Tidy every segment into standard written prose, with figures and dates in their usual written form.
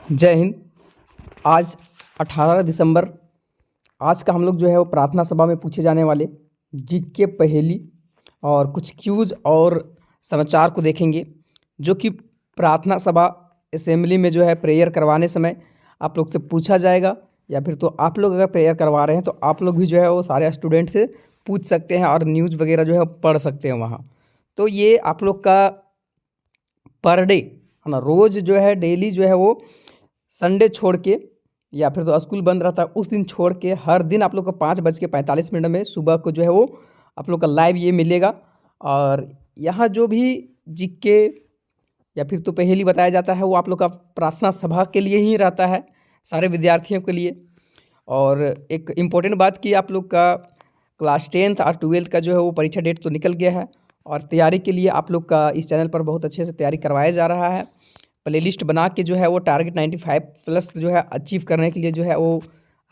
जय हिंद। आज 18 दिसंबर, आज का हम लोग जो है वो प्रार्थना सभा में पूछे जाने वाले जीके पहेली और कुछ क्यूज और समाचार को देखेंगे, जो कि प्रार्थना सभा असेंबली में जो है प्रेयर करवाने समय आप लोग से पूछा जाएगा, या फिर तो आप लोग अगर प्रेयर करवा रहे हैं तो आप लोग भी जो है वो सारे स्टूडेंट से पूछ सकते हैं और न्यूज़ वगैरह जो है पढ़ सकते हैं वहाँ। तो ये आप लोग का पर डे है ना, रोज़ जो है डेली जो है वो संडे छोड़ के, या फिर तो स्कूल बंद रहता है उस दिन छोड़ के, हर दिन आप लोग को 5:45 में सुबह को जो है वो आप लोग का लाइव ये मिलेगा। और यहाँ जो भी जीके या फिर तो पहेली बताया जाता है वो आप लोग का प्रार्थना सभा के लिए ही रहता है, सारे विद्यार्थियों के लिए। और एक इम्पोर्टेंट बात कि आप लोग का क्लास 10th और 12th का जो है वो परीक्षा डेट तो निकल गया है, और तैयारी के लिए आप लोग का इस चैनल पर बहुत अच्छे से तैयारी करवाया जा रहा है। प्लेलिस्ट बना के जो है वो टारगेट 95+ जो है अचीव करने के लिए जो है वो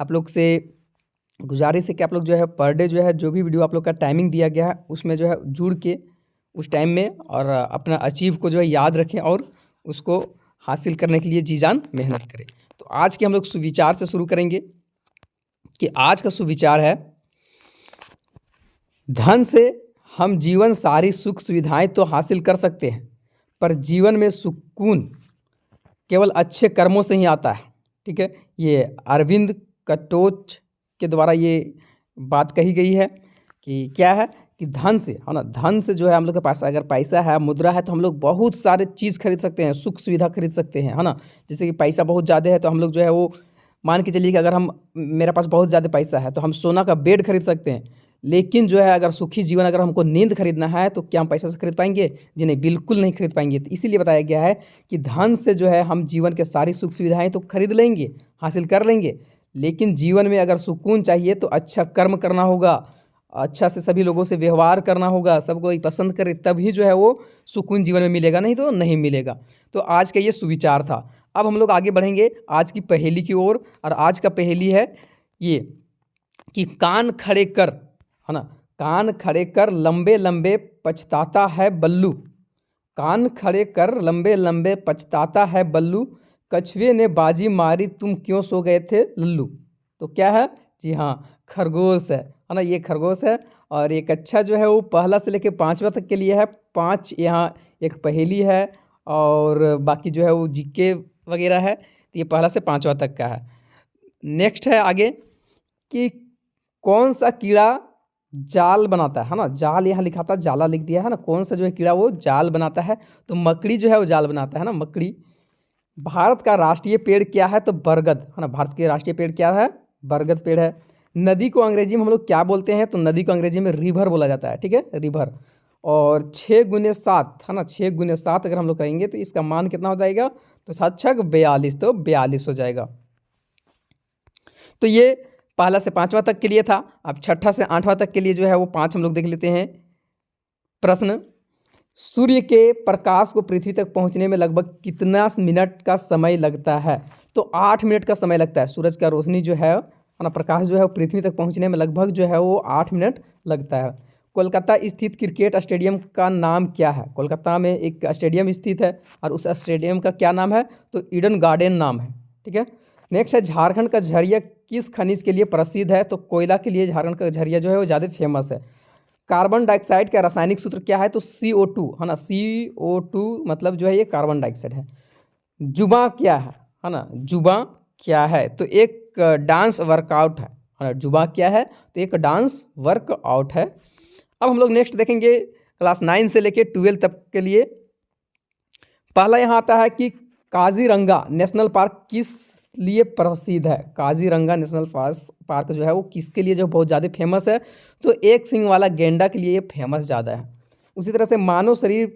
आप लोग से गुजारिश है कि आप लोग जो है पर डे जो है जो भी वीडियो आप लोग का टाइमिंग दिया गया है उसमें जो है जुड़ के उस टाइम में और अपना अचीव को जो है याद रखें और उसको हासिल करने के लिए जी जान मेहनत करें। तो आज के हम लोग सुविचार से शुरू करेंगे कि आज का सुविचार है, धन से हम जीवन सारी सुख सुविधाएं तो हासिल कर सकते हैं, पर जीवन में सुकून केवल अच्छे कर्मों से ही आता है। ठीक है, ये अरविंद कटोच के द्वारा ये बात कही गई है कि क्या है कि धन से है ना, धन से जो है हम लोग के पास अगर पैसा है, मुद्रा है, तो हम लोग बहुत सारे चीज़ खरीद सकते हैं, सुख सुविधा खरीद सकते हैं, है ना। जैसे कि पैसा बहुत ज़्यादा है तो हम लोग जो है वो मान के चलिए कि अगर हम मेरे पास बहुत ज़्यादा पैसा है तो हम सोना का बेड खरीद सकते हैं। लेकिन जो है अगर सुखी जीवन, अगर हमको नींद खरीदना है तो क्या हम पैसा से खरीद पाएंगे? जी नहीं, बिल्कुल नहीं खरीद पाएंगे। तो इसीलिए बताया गया है कि धन से जो है हम जीवन के सारी सुख सुविधाएं तो खरीद लेंगे, हासिल कर लेंगे, लेकिन जीवन में अगर सुकून चाहिए तो अच्छा कर्म करना होगा, अच्छा से सभी लोगों से व्यवहार करना होगा, सबको पसंद करे, तभी जो है वो सुकून जीवन में मिलेगा, नहीं तो नहीं मिलेगा। तो आज का ये सुविचार था। अब हम लोग आगे बढ़ेंगे आज की पहेली की ओर, और आज का पहेली है ये कि कान खड़े कर, है ना, कान खड़े कर लंबे लंबे पछताता है बल्लू। कान खड़े कर लंबे लंबे पछताता है बल्लू, कछुए ने बाजी मारी तुम क्यों सो गए थे लल्लू। तो क्या है? जी हाँ, खरगोश है ना, ये खरगोश है। और एक अच्छा जो है वो पहला से लेकर 5वां तक के लिए है। 5 यहाँ एक पहेली है और बाकी जो है वो जीके वगैरह है, तो ये पहला से 5वां तक का है। नेक्स्ट है आगे कि कौन सा कीड़ा जाल बनाता है ना, जाल यहाँ लिखा था, जाला लिख दिया है ना, कौन सा जो है कीड़ा वो जाल बनाता है? तो मकड़ी जो है वो जाल बनाता है ना, मकड़ी। भारत का राष्ट्रीय पेड़ क्या है? तो बरगद, है ना, भारत के राष्ट्रीय पेड़ क्या है? बरगद पेड़ है। नदी को अंग्रेजी में हम लोग क्या बोलते हैं? तो नदी को अंग्रेजी में रिवर बोला जाता है। ठीक है, रिवर। और 6 × 7 है ना, 6 × 7 अगर हम लोग कहेंगे तो इसका मान कितना हो जाएगा? तो 7×6 = 42, तो 42 हो जाएगा। तो ये पहला से 5वां तक के लिए था। अब छठा से 8वां तक के लिए जो है वो 5 हम लोग देख लेते हैं। प्रश्न, सूर्य के प्रकाश को पृथ्वी तक पहुंचने में लगभग कितना मिनट का समय लगता है? तो 8 मिनट का समय लगता है। सूरज का रोशनी जो है ना, प्रकाश जो है वो पृथ्वी तक पहुंचने में लगभग जो है वो 8 मिनट लगता है। कोलकाता स्थित क्रिकेट स्टेडियम का नाम क्या है? कोलकाता में एक स्टेडियम स्थित है और उस स्टेडियम का क्या नाम है? तो ईडन गार्डन नाम है। ठीक है। नेक्स्ट है, झारखंड का झरिया किस खनिज के लिए प्रसिद्ध है? तो कोयला के लिए झारखंड का झरिया जो है वो ज़्यादा फेमस है। कार्बन डाइऑक्साइड का रासायनिक सूत्र क्या है? तो CO2, है ना, CO2 मतलब जो है ये कार्बन डाइऑक्साइड है। जुबा क्या है ना, जुबा क्या है? तो एक डांस वर्कआउट है ना, जुबा क्या है? तो एक डांस वर्कआउट है। अब हम लोग नेक्स्ट देखेंगे क्लास 9 से लेके 12 तक के लिए। पहला यहाँ आता है कि काजीरंगा नेशनल पार्क किस लिए प्रसिद्ध है? काजीरंगा नेशनल पार्क जो है वो किसके लिए जो बहुत ज़्यादा फेमस है? तो एक सींग वाला गेंडा के लिए ये फेमस ज़्यादा है। उसी तरह से मानव शरीर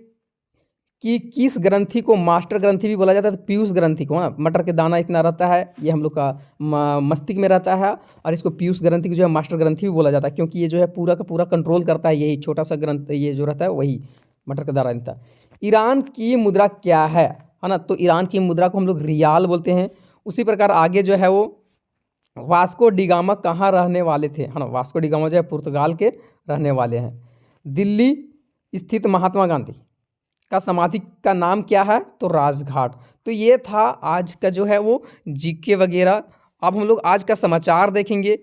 की किस ग्रंथि को मास्टर ग्रंथि भी बोला जाता है? तो पीयूष ग्रंथि को, ना, मटर के दाना इतना रहता है, ये हम लोग का मस्तिष्क में रहता है, और इसको पीयूष ग्रंथि को जो है मास्टर ग्रंथि भी बोला जाता है, क्योंकि ये जो है पूरा का पूरा कंट्रोल करता है, यही छोटा सा ग्रंथ ये जो रहता है वही मटर का दाना रहता है। ईरान की मुद्रा क्या है ना? तो ईरान की मुद्रा को हम लोग रियाल बोलते हैं। उसी प्रकार आगे जो है वो वास्को डिगामा कहाँ रहने वाले थे? है ना, वास्को डिगामा जो है पुर्तगाल के रहने वाले हैं। दिल्ली स्थित महात्मा गांधी का समाधि का नाम क्या है? तो राजघाट। तो ये था आज का जो है वो जीके वगैरह। अब हम लोग आज का समाचार देखेंगे,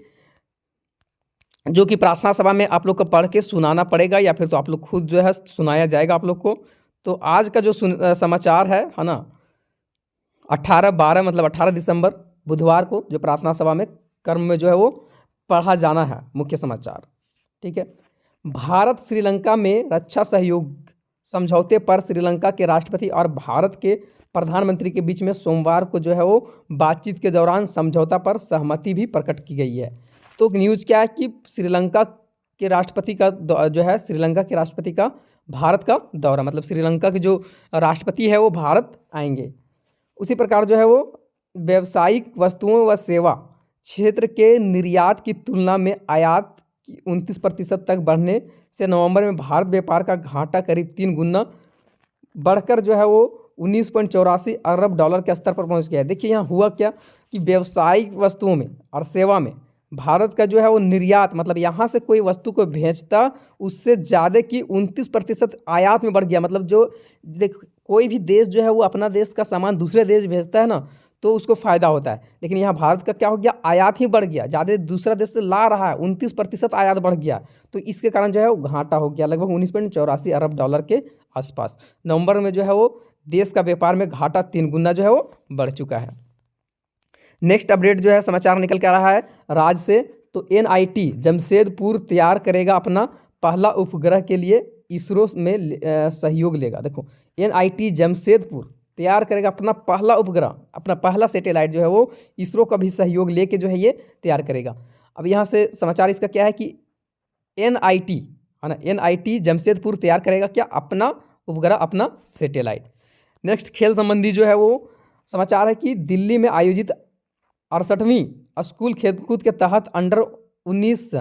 जो कि प्रार्थना सभा में आप लोग को पढ़ के सुनाना पड़ेगा, या फिर तो आप लोग खुद जो है सुनाया जाएगा आप लोग को। तो आज का जो समाचार है ना, 18/12 मतलब 18 दिसंबर बुधवार को जो प्रार्थना सभा में कर्म में जो है वो पढ़ा जाना है मुख्य समाचार। ठीक है। भारत श्रीलंका में रक्षा सहयोग समझौते पर श्रीलंका के राष्ट्रपति और भारत के प्रधानमंत्री के बीच में सोमवार को जो है वो बातचीत के दौरान समझौता पर सहमति भी प्रकट की गई है। तो न्यूज़ क्या है कि श्रीलंका के राष्ट्रपति का जो है श्रीलंका के राष्ट्रपति का भारत का दौरा, मतलब श्रीलंका के जो राष्ट्रपति है वो भारत आएंगे। उसी प्रकार जो है वो व्यावसायिक वस्तुओं व सेवा क्षेत्र के निर्यात की तुलना में आयात की 29% तक बढ़ने से नवंबर में भारत व्यापार का घाटा करीब 3 गुना बढ़कर जो है वो 19.84 अरब डॉलर के स्तर पर पहुंच गया है। देखिए यहाँ हुआ क्या कि व्यावसायिक वस्तुओं में और सेवा में भारत का जो है वो निर्यात, मतलब यहाँ से कोई वस्तु को भेजता उससे ज़्यादा की 29% आयात में बढ़ गया। मतलब जो देख कोई भी देश जो है वो अपना देश का सामान दूसरे देश भेजता है ना, तो उसको फ़ायदा होता है। लेकिन यहाँ भारत का क्या हो गया, आयात ही बढ़ गया, ज़्यादा दूसरा देश से ला रहा है, 29% आयात बढ़ गया। तो इसके कारण जो है वो घाटा हो गया लगभग 19.84 अरब डॉलर के आसपास। नवंबर में जो है वो देश का व्यापार में घाटा 3 गुना जो है वो बढ़ चुका है। नेक्स्ट अपडेट जो है समाचार निकल के आ रहा है राज्य से। तो NIT जमशेदपुर तैयार करेगा अपना पहला उपग्रह के लिए इसरो में सहयोग लेगा। देखो NIT जमशेदपुर तैयार करेगा अपना पहला उपग्रह, अपना पहला सैटेलाइट जो है वो इसरो का भी सहयोग लेके जो है ये तैयार करेगा। अब यहाँ से समाचार इसका क्या है कि NIT है ना, NIT जमशेदपुर तैयार करेगा क्या, अपना उपग्रह, अपना सैटेलाइट। नेक्स्ट खेल संबंधी जो है वो समाचार है कि दिल्ली में आयोजित 68वीं स्कूल खेलकूद के तहत अंडर-19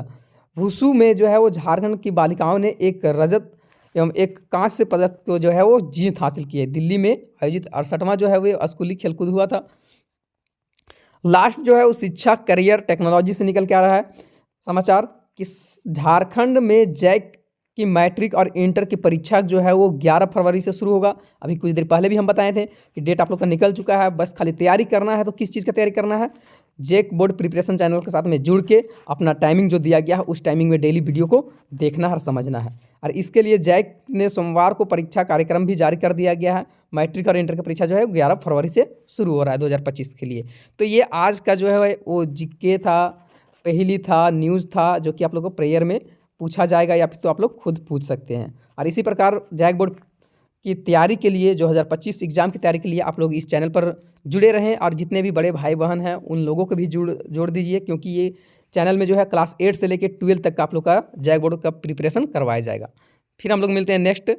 वुशु में जो है वो झारखंड की बालिकाओं ने एक रजत एवं एक कांस्य पदक को जो है वो जीत हासिल की है। दिल्ली में आयोजित 68वां जो है वो स्कूली खेलकूद हुआ था। लास्ट जो है वो शिक्षा, करियर, टेक्नोलॉजी से निकल के आ रहा है समाचार कि झारखंड में जैक की मैट्रिक और इंटर की परीक्षा जो है वो 11 फरवरी से शुरू होगा। अभी कुछ देर पहले भी हम बताए थे कि डेट आप लोग का निकल चुका है, बस खाली तैयारी करना है। तो किस चीज़ का तैयारी करना है, जैक बोर्ड प्रिपरेशन चैनल के साथ में जुड़ के अपना टाइमिंग जो दिया गया है उस टाइमिंग में डेली वीडियो को देखना है और समझना है। और इसके लिए जैक ने सोमवार को परीक्षा कार्यक्रम भी जारी कर दिया गया है। मैट्रिक और इंटर की परीक्षा जो है 11 फरवरी से शुरू हो रहा है 2025 के लिए। तो ये आज का जो है वो जीके था, पहली था, न्यूज़ था, जो कि आप लोगों को प्रेयर में पूछा जाएगा या फिर तो आप लोग खुद पूछ सकते हैं। और इसी प्रकार जैक बोर्ड की तैयारी के लिए 2025 एग्ज़ाम की तैयारी के लिए आप लोग इस चैनल पर जुड़े रहें, और जितने भी बड़े भाई बहन हैं उन लोगों को भी जोड़ दीजिए, क्योंकि ये चैनल में जो है क्लास 8 से लेकर 12 तक का आप लोग का जैक बोर्ड का प्रिपरेशन करवाया जाएगा। फिर हम लोग मिलते हैं नेक्स्ट